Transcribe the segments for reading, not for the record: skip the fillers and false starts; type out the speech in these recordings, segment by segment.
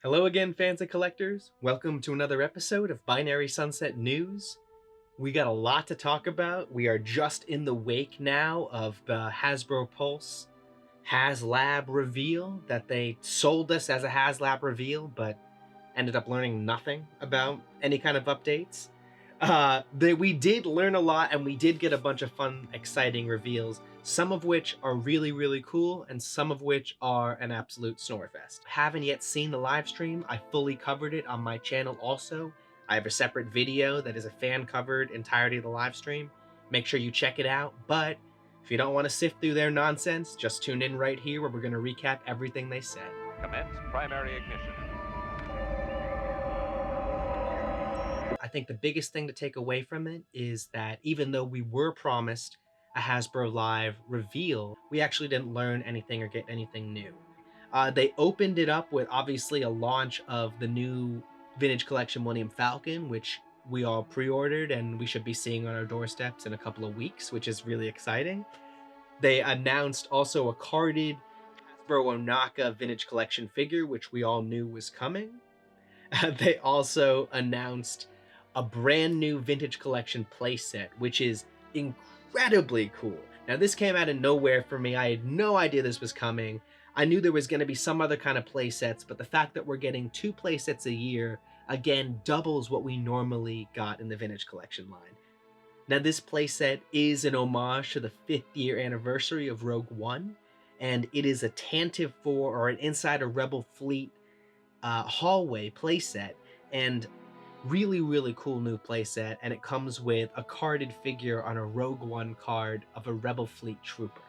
Hello again, fans and collectors. Welcome to another episode of Binary Sunset News. We got a lot to talk about. We are just in the wake now of the HasbroPulse HasLab reveal that they sold us as a HasLab reveal, but ended up learning nothing about any kind of updates. We did learn a lot, and we did get a bunch of fun, exciting reveals, some of which are really, really cool, and some of which are an absolute snorefest. Haven't yet seen the live stream. I fully covered it on my channel also. I have a separate video that is a fan-covered entirety of the live stream. Make sure you check it out, but if you don't want to sift through their nonsense, just tune in right here where we're going to recap everything they said. Commence primary ignition. I think the biggest thing to take away from it is that even though we were promised a Hasbro Live reveal, we actually didn't learn anything or get anything new. They opened it up with obviously a launch of the new Vintage Collection Millennium Falcon, which we all pre-ordered and we should be seeing on our doorsteps in a couple of weeks, which is really exciting. They announced also a carded Hasbro Onaka Vintage Collection figure, which we all knew was coming. They also announced a brand new Vintage Collection playset, which is incredibly cool. Now, this came out of nowhere for me. I had no idea this was coming. I knew there was going to be some other kind of playsets, but the fact that we're getting 2 playsets a year, again, doubles what we normally got in the Vintage Collection line. Now, this playset is an homage to the 5th year anniversary of Rogue One, and it is a Tantive IV or an Inside a Rebel Fleet hallway playset, and really cool new playset, and it comes with a carded figure on a Rogue One card of a Rebel Fleet trooper.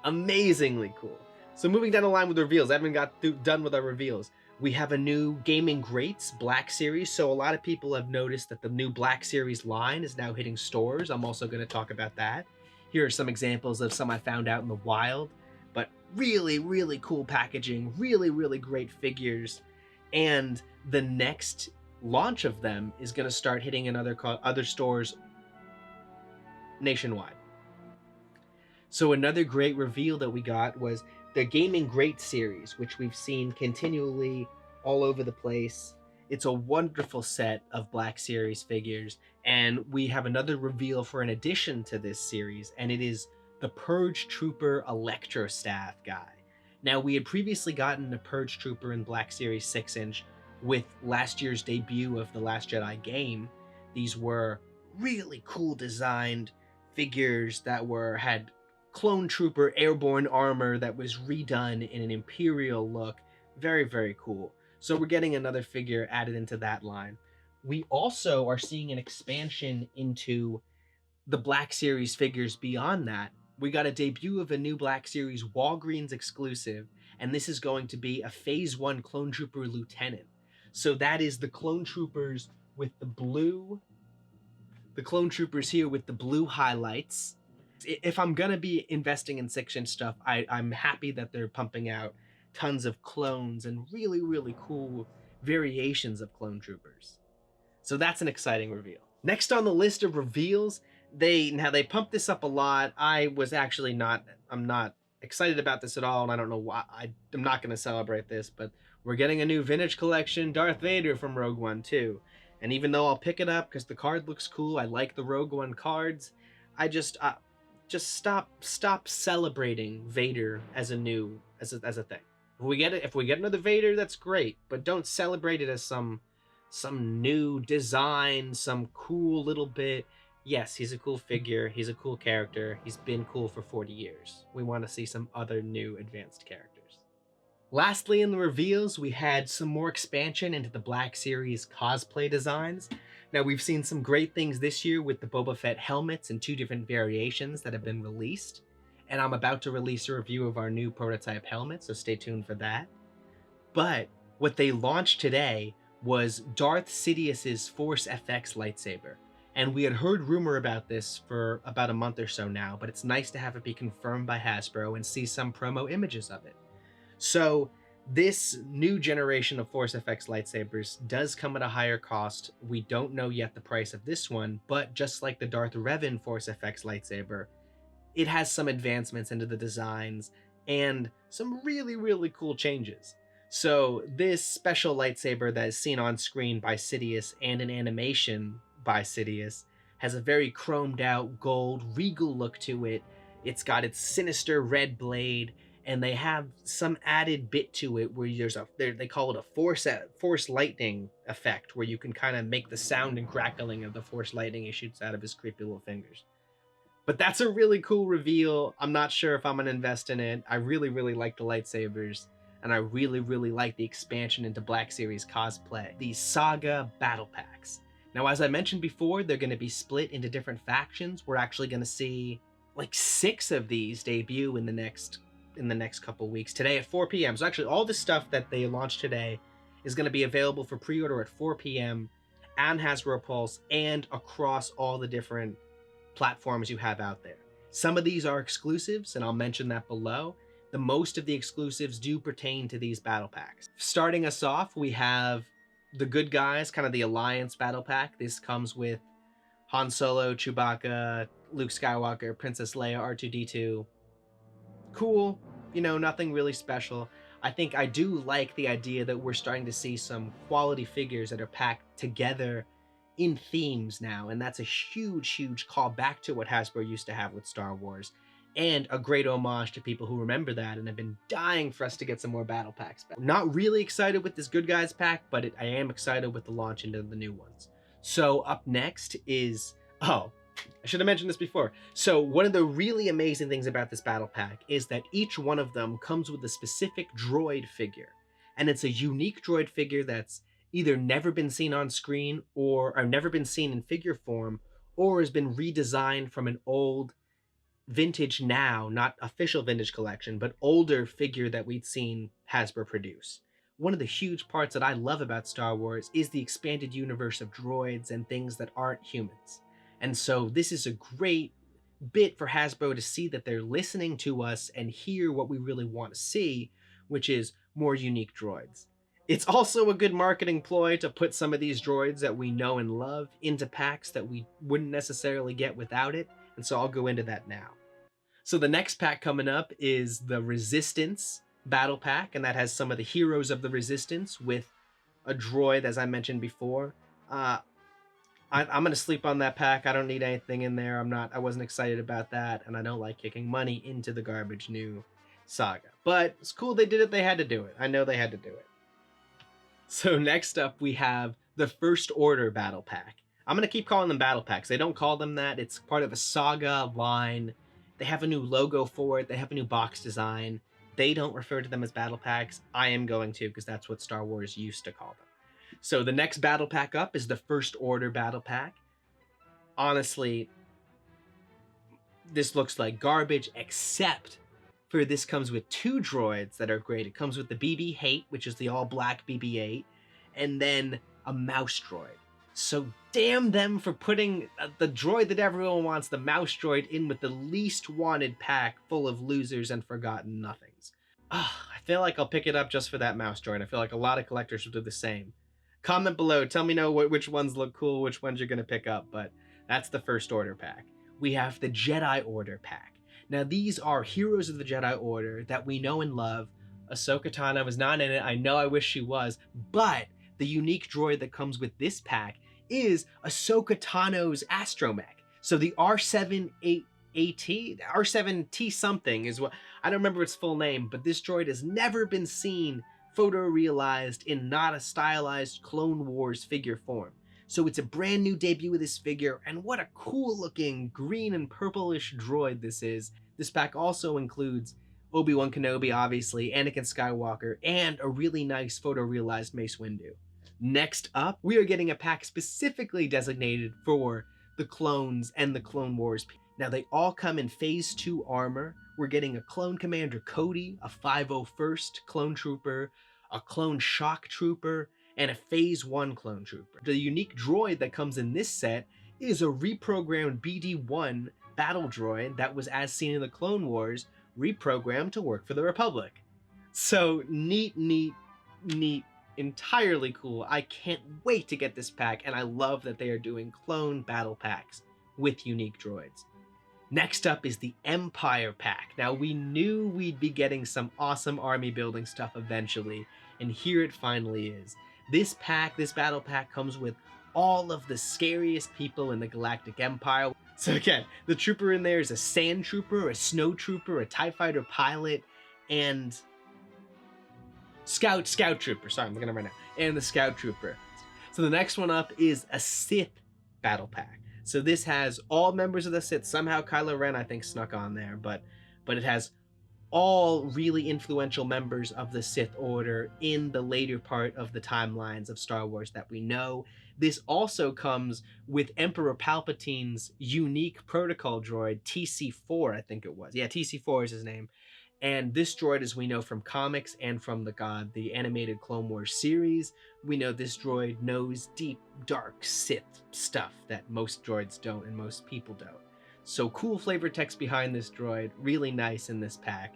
Amazingly cool. So moving down the line with reveals, I haven't got done with our reveals. We have a new Gaming Greats Black Series, so a lot of people have noticed that the new Black Series line is now hitting stores. I'm also going to talk about that. Here are some examples of some I found out in the wild, but really cool packaging, really great figures, and the next launch of them is going to start hitting in other stores nationwide. So another great reveal that we got was the Gaming Great series, which we've seen continually all over the place. It's a wonderful set of Black Series figures, and we have another reveal for an addition to this series, and it is the Purge Trooper Electro Staff guy. Now, we had previously gotten a Purge Trooper in Black Series 6-inch with last year's debut of The Last Jedi game. These were really cool designed figures that had clone trooper airborne armor that was redone in an Imperial look. Very cool. So we're getting another figure added into that line. We also are seeing an expansion into the Black Series figures beyond that. We got a debut of a new Black Series Walgreens exclusive, and this is going to be a Phase 1 Clone Trooper Lieutenant. So that is the clone troopers with the blue, the clone troopers here with the blue highlights. If I'm gonna be investing in 6-inch stuff, I'm happy that they're pumping out tons of clones and really cool variations of clone troopers. So that's an exciting reveal. Next on the list of reveals, they pumped this up a lot. I'm not excited about this at all, and I don't know why. I'm not going to celebrate this, but we're getting a new Vintage Collection Darth Vader from Rogue One too. And even though I'll pick it up because the card looks cool, I like the Rogue One cards, I just stop celebrating Vader as a thing. If we get another Vader, that's great, but don't celebrate it as some new design, some cool little bit. Yes, he's a cool figure, he's a cool character, he's been cool for 40 years. We want to see some other new advanced characters. Lastly, in the reveals, we had some more expansion into the Black Series cosplay designs. Now, we've seen some great things this year with the Boba Fett helmets and 2 different variations that have been released, and I'm about to release a review of our new prototype helmet, so stay tuned for that. But what they launched today was Darth Sidious's Force FX lightsaber. And we had heard rumor about this for about a month or so now, but it's nice to have it be confirmed by Hasbro and see some promo images of it. So this new generation of Force FX lightsabers does come at a higher cost. We don't know yet the price of this one, but just like the Darth Revan Force FX lightsaber, it has some advancements into the designs and some really cool changes. So this special lightsaber that is seen on screen by Sidious and an animation by Sidious has a very chromed out gold regal look to it. It's got its sinister red blade, and they have some added bit to it where they call it a force lightning effect, where you can kind of make the sound and crackling of the force lightning he shoots out of his creepy little fingers. But that's a really cool reveal. I'm not sure if I'm gonna invest in it. I really, really like the lightsabers, and I really, really like the expansion into Black Series cosplay. The Saga battle packs. Now, as I mentioned before, they're gonna be split into different factions. We're actually gonna see like 6 of these debut in the next couple weeks. Today at 4 p.m. So actually, all the stuff that they launched today is gonna be available for pre-order at 4 p.m. on HasbroPulse and across all the different platforms you have out there. Some of these are exclusives, and I'll mention that below. The most of the exclusives do pertain to these battle packs. Starting us off, we have the good guys, kind of the Alliance battle pack. This comes with Han Solo, Chewbacca, Luke Skywalker, Princess Leia, R2-D2. Cool, nothing really special. I think I do like the idea that we're starting to see some quality figures that are packed together in themes now, and that's a huge call back to what Hasbro used to have with Star Wars, and a great homage to people who remember that and have been dying for us to get some more battle packs back. Not really excited with this Good Guys pack, but I am excited with the launch into the new ones. So up next is, I should have mentioned this before. So one of the really amazing things about this battle pack is that each one of them comes with a specific droid figure, and it's a unique droid figure that's either never been seen on screen or never been seen in figure form, or has been redesigned from an old vintage, now not official vintage collection, but older figure that we'd seen Hasbro produce. One of the huge parts that I love about Star Wars is the expanded universe of droids and things that aren't humans. And so this is a great bit for Hasbro to see that they're listening to us and hear what we really want to see, which is more unique droids. It's also a good marketing ploy to put some of these droids that we know and love into packs that we wouldn't necessarily get without it, and so I'll go into that now. So the next pack coming up is the Resistance Battle Pack, and that has some of the heroes of the Resistance with a droid, as I mentioned before. I'm gonna sleep on that pack. I don't need anything in there. I wasn't excited about that, and I don't like kicking money into the garbage new Saga. But it's cool they did it. They had to do it. I know they had to do it. So next up, we have the First Order Battle Pack. I'm going to keep calling them Battle Packs. They don't call them that. It's part of a Saga line. They have a new logo for it. They have a new box design. They don't refer to them as Battle Packs. I am going to, because that's what Star Wars used to call them. So the next Battle Pack up is the First Order Battle Pack. Honestly, this looks like garbage, except for this comes with 2 droids that are great. It comes with the BB-8, which is the all-black BB-8, and then a mouse droid. So damn them for putting the droid that everyone wants, the mouse droid, in with the least wanted pack full of losers and forgotten nothings. I feel like I'll pick it up just for that mouse droid. I feel like a lot of collectors will do the same. Comment below, tell me which ones look cool, which ones you're going to pick up, but that's the First Order pack. We have the Jedi Order pack. Now, these are heroes of the Jedi Order that we know and love. Ahsoka Tano was not in it. I know I wish she was. But the unique droid that comes with this pack is Ahsoka Tano's astromech. So the R7AT, R7T something is what, I don't remember its full name, but this droid has never been seen photorealized in not a stylized Clone Wars figure form. So it's a brand new debut of this figure, and what a cool looking green and purplish droid this is. This pack also includes Obi-Wan Kenobi, obviously, Anakin Skywalker, and a really nice photorealized Mace Windu. Next up, we are getting a pack specifically designated for the clones and the Clone Wars. Now they all come in Phase 2 armor. We're getting a Clone Commander Cody, a 501st Clone Trooper, a Clone Shock Trooper, and a Phase 1 Clone Trooper. The unique droid that comes in this set is a reprogrammed BD-1 battle droid that was, as seen in the Clone Wars, reprogrammed to work for the Republic. So neat, entirely cool. I can't wait to get this pack, and I love that they are doing clone battle packs with unique droids. Next up is the Empire pack. Now, we knew we'd be getting some awesome army building stuff eventually, and here it finally is. This battle pack comes with all of the scariest people in the Galactic Empire. So again, the trooper in there is a sand trooper, a snow trooper, a TIE fighter pilot, and scout trooper. Sorry, I'm looking at right now. And the scout trooper. So the next one up is a Sith battle pack. So this has all members of the Sith. Somehow Kylo Ren, I think, snuck on there, but it has all really influential members of the Sith Order in the later part of the timelines of Star Wars that we know. This also comes with Emperor Palpatine's unique protocol droid, TC4, I think it was. Yeah, TC4 is his name. And this droid, as we know from comics and from the animated Clone Wars series, we know this droid knows deep, dark Sith stuff that most droids don't and most people don't. So cool flavor text behind this droid, really nice in this pack.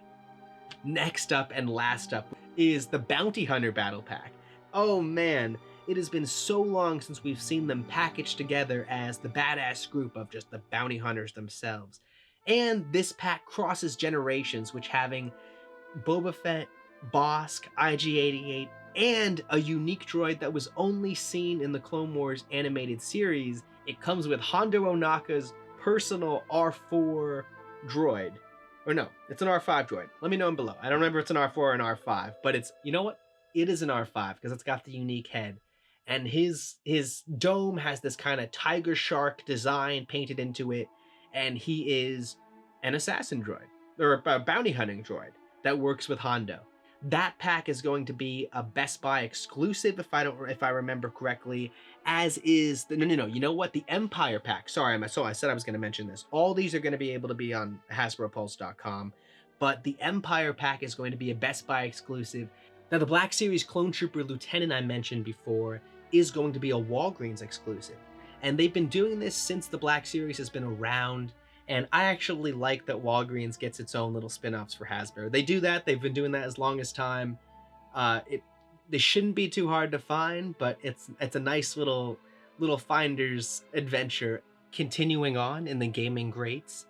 Next up and last up is the Bounty Hunter Battle Pack. Oh man, it has been so long since we've seen them packaged together as the badass group of just the bounty hunters themselves. And this pack crosses generations, which having Boba Fett, Bossk, IG-88, and a unique droid that was only seen in the Clone Wars animated series, it comes with Hondo Ohnaka's personal R4 droid. Or no, it's an R5 droid. Let me know in below. I don't remember if it's an R4 or an R5, but it's, you know what? It is an R5 because it's got the unique head. And his dome has this kind of tiger shark design painted into it, and he is an assassin droid, or a bounty hunting droid that works with Hondo. That pack is going to be a Best Buy exclusive, if I remember correctly, as is the no. You know what? The Empire pack. Sorry, I said I was going to mention this. All these are going to be able to be on HasbroPulse.com, but the Empire pack is going to be a Best Buy exclusive. Now, the Black Series Clone Trooper Lieutenant I mentioned before is going to be a Walgreens exclusive, and they've been doing this since the Black Series has been around. And I actually like that Walgreens gets its own little spin-offs for Hasbro. They do that. They've been doing that as long as time. They shouldn't be too hard to find, but it's a nice little finder's adventure. Continuing on in the gaming greats,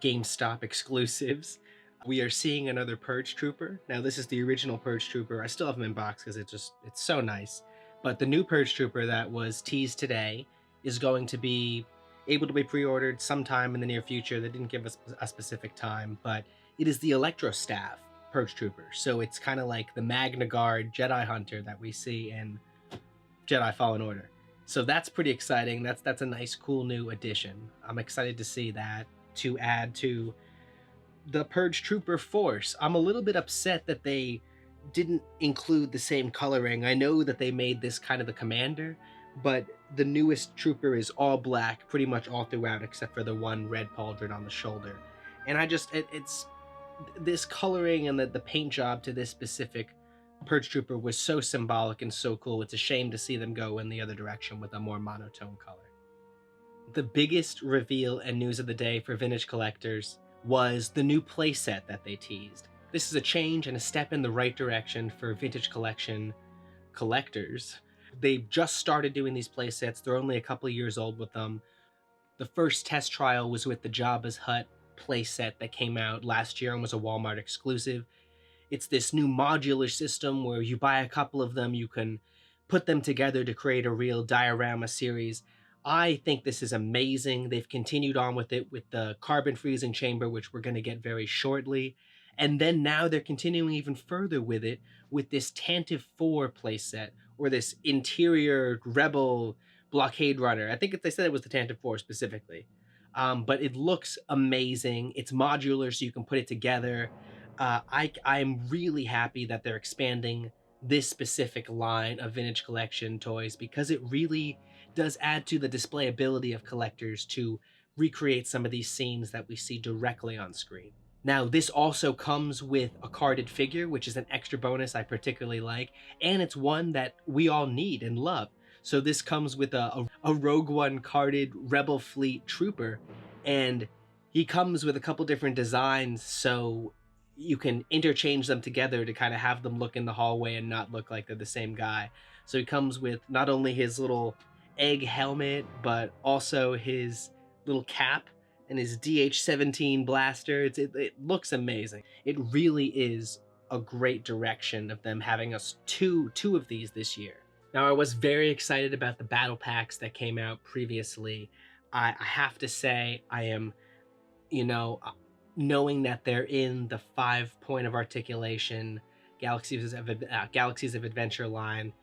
GameStop exclusives, we are seeing another Purge Trooper. Now this is the original Purge Trooper. I still have them in box because it's so nice. But the new Purge Trooper that was teased today is going to be able to be pre-ordered sometime in the near future. They didn't give us a specific time, but it is the Electro Staff Purge Trooper. So it's kind of like the Magna Guard Jedi Hunter that we see in Jedi Fallen Order. So that's pretty exciting. That's a nice, cool new addition. I'm excited to see that to add to the Purge Trooper force. I'm a little bit upset that they didn't include the same coloring. I know that they made this kind of the commander, but the newest trooper is all black pretty much all throughout except for the one red pauldron on the shoulder. And it's this coloring and the paint job to this specific Purge Trooper was so symbolic and so cool. It's a shame to see them go in the other direction with a more monotone color. The biggest reveal and news of the day for vintage collectors was the new playset that they teased. This is a change and a step in the right direction for vintage collection collectors. They've just started doing these playsets. They're only a couple of years old with them. The first test trial was with the Jabba's Hut playset that came out last year and was a Walmart exclusive. It's this new modular system where you buy a couple of them, you can put them together to create a real diorama series. I think this is amazing. They've continued on with it with the carbon freezing chamber, which we're going to get very shortly. And then now they're continuing even further with it with this Tantive IV playset, or this interior rebel blockade runner. I think they said it was the Tantive IV specifically. But it looks amazing. It's modular, so you can put it together. I'm really happy that they're expanding this specific line of vintage collection toys because it really does add to the displayability of collectors to recreate some of these scenes that we see directly on screen. Now, this also comes with a carded figure, which is an extra bonus I particularly like, and it's one that we all need and love. So this comes with a Rogue One carded Rebel Fleet Trooper, and he comes with a couple different designs, so you can interchange them together to kind of have them look in the hallway and not look like they're the same guy. So he comes with not only his little egg helmet, but also his little cap and his DH-17 blaster. It looks amazing. It really is a great direction of them having us two of these this year. Now, I was very excited about the battle packs that came out previously. I have to say, I am, knowing that they're in the 5 point of articulation Galaxies of Adventure line,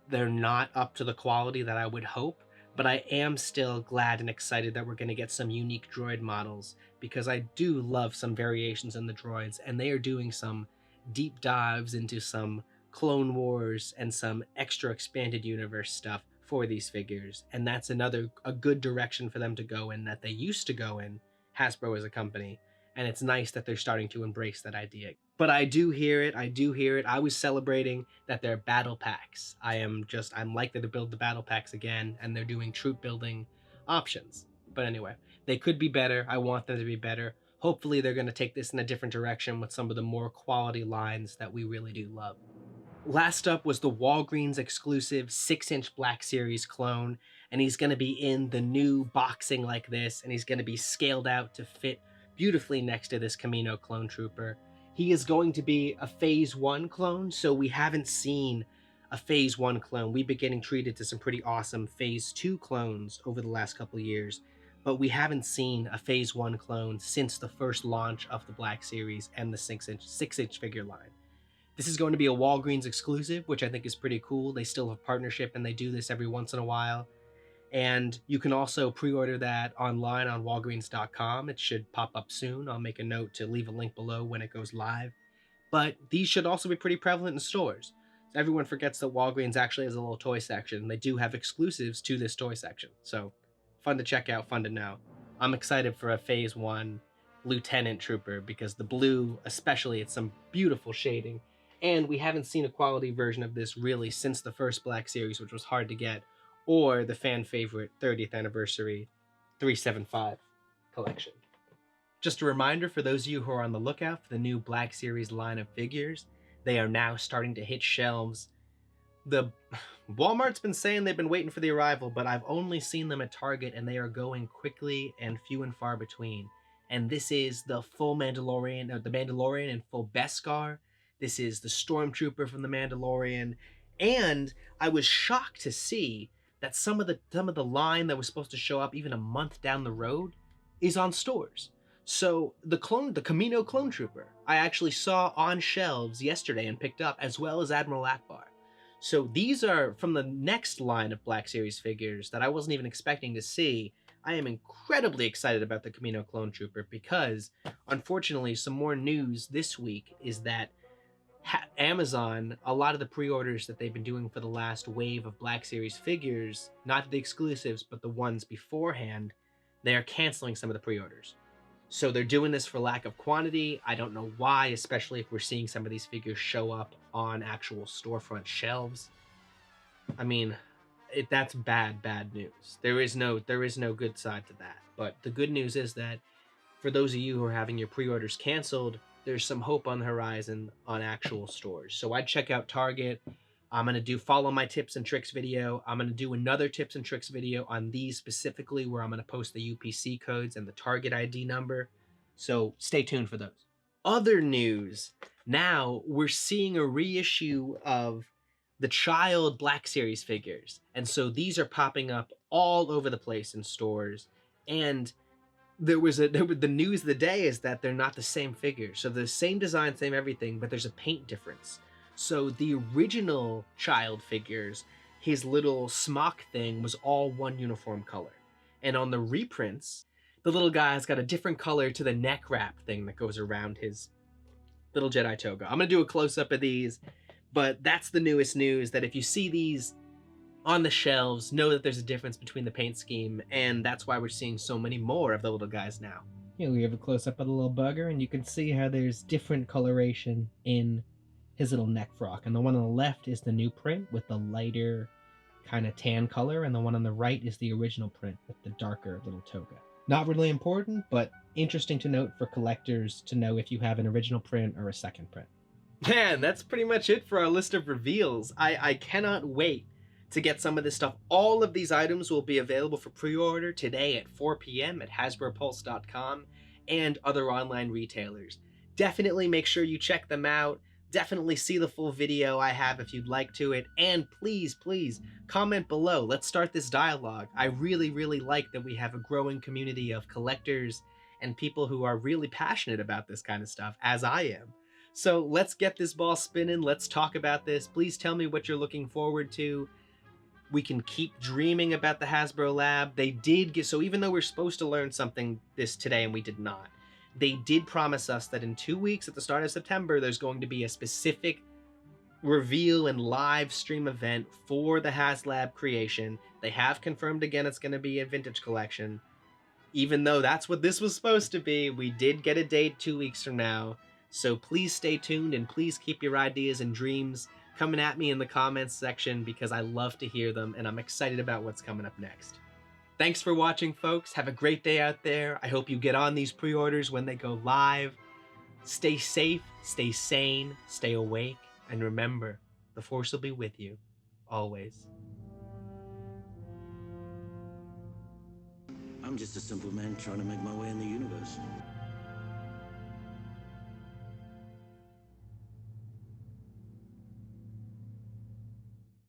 they're not up to the quality that I would hope, but I am still glad and excited that we're going to get some unique droid models, because I do love some variations in the droids, and they are doing some deep dives into some Clone Wars and some extra expanded universe stuff for these figures, and that's a good direction for them to go in that they used to go in, Hasbro as a company, and it's nice that they're starting to embrace that idea. But I do hear it. I was celebrating that they're battle packs. I'm likely to build the battle packs again, and they're doing troop building options. But anyway, they could be better. I want them to be better. Hopefully they're going to take this in a different direction with some of the more quality lines that we really do love. Last up was the Walgreens exclusive 6-inch Black Series clone, and he's going to be in the new boxing like this, and he's going to be scaled out to fit beautifully next to this Kamino clone trooper. He is going to be a Phase 1 clone, so we haven't seen a Phase 1 clone. We've been getting treated to some pretty awesome Phase 2 clones over the last couple of years, but we haven't seen a Phase 1 clone since the first launch of the Black Series and the 6-inch figure line. This is going to be a Walgreens exclusive, which I think is pretty cool. They still have a partnership, and they do this every once in a while. And you can also pre-order that online on walgreens.com. It should pop up soon. I'll make a note to leave a link below when it goes live. But these should also be pretty prevalent in stores. So everyone forgets that Walgreens actually has a little toy section. They do have exclusives to this toy section. So fun to check out, fun to know. I'm excited for a Phase 1 Lieutenant Trooper, because the blue, especially, it's some beautiful shading. And we haven't seen a quality version of this really since the first Black Series, which was hard to get, or the fan favorite 30th anniversary 375 collection. Just a reminder for those of you who are on the lookout for the new Black Series line of figures, they are now starting to hit shelves. Walmart's been saying they've been waiting for the arrival, but I've only seen them at Target, and they are going quickly and few and far between. And this is the full Mandalorian, or the Mandalorian in full Beskar. This is the Stormtrooper from the Mandalorian, and I was shocked to see that some of the line that was supposed to show up even a month down the road is on stores. So the Kamino clone trooper, I actually saw on shelves yesterday and picked up, as well as Admiral Akbar. So these are from the next line of Black Series figures that I wasn't even expecting to see. I am incredibly excited about the Kamino clone trooper, because unfortunately some more news this week is that Amazon, a lot of the pre-orders that they've been doing for the last wave of Black Series figures, not the exclusives, but the ones beforehand, they are canceling some of the pre-orders. So they're doing this for lack of quantity. I don't know why, especially if we're seeing some of these figures show up on actual storefront shelves. I mean, that's bad news. There is no good side to that. But the good news is that for those of you who are having your pre-orders canceled, there's some hope on the horizon on actual stores. So I'd check out Target. I'm going to follow my tips and tricks video. I'm going to do another tips and tricks video on these specifically, where I'm going to post the UPC codes and the Target ID number. So stay tuned for those. Other news. Now we're seeing a reissue of the Child Black Series figures. And so these are popping up all over the place in stores. And the news of the day is that they're not the same figure. So the same design, same everything, but there's a paint difference. So the original Child figures, his little smock thing was all one uniform color. And on the reprints, the little guy's got a different color to the neck wrap thing that goes around his little Jedi toga. I'm going to do a close-up of these, but that's the newest news, that if you see these on the shelves, know that there's a difference between the paint scheme, and that's why we're seeing so many more of the little guys now. Here we have a close-up of the little bugger, and you can see how there's different coloration in his little neck frock. And the one on the left is the new print with the lighter kind of tan color, and the one on the right is the original print with the darker little toga. Not really important, but interesting to note for collectors to know if you have an original print or a second print. Man, that's pretty much it for our list of reveals. I cannot wait to get some of this stuff. All of these items will be available for pre-order today at 4 p.m. at HasbroPulse.com and other online retailers. Definitely make sure you check them out. Definitely see the full video I have if you'd like to it. And please, please comment below. Let's start this dialogue. I really, really like that we have a growing community of collectors and people who are really passionate about this kind of stuff, as I am. So let's get this ball spinning. Let's talk about this. Please tell me what you're looking forward to. We can keep dreaming about the Hasbro Lab. They did get, so even though we're supposed to learn something this today and we did not, they did promise us that in 2 weeks at the start of September, there's going to be a specific reveal and live stream event for the HasLab creation. They have confirmed again it's going to be a vintage collection. Even though that's what this was supposed to be, we did get a date 2 weeks from now. So please stay tuned and please keep your ideas and dreams coming at me in the comments section because I love to hear them and I'm excited about what's coming up next. Thanks for watching, folks. Have a great day out there. I hope you get on these pre-orders when they go live. Stay safe, stay sane, stay awake, and remember, the Force will be with you, always. I'm just a simple man trying to make my way in the universe.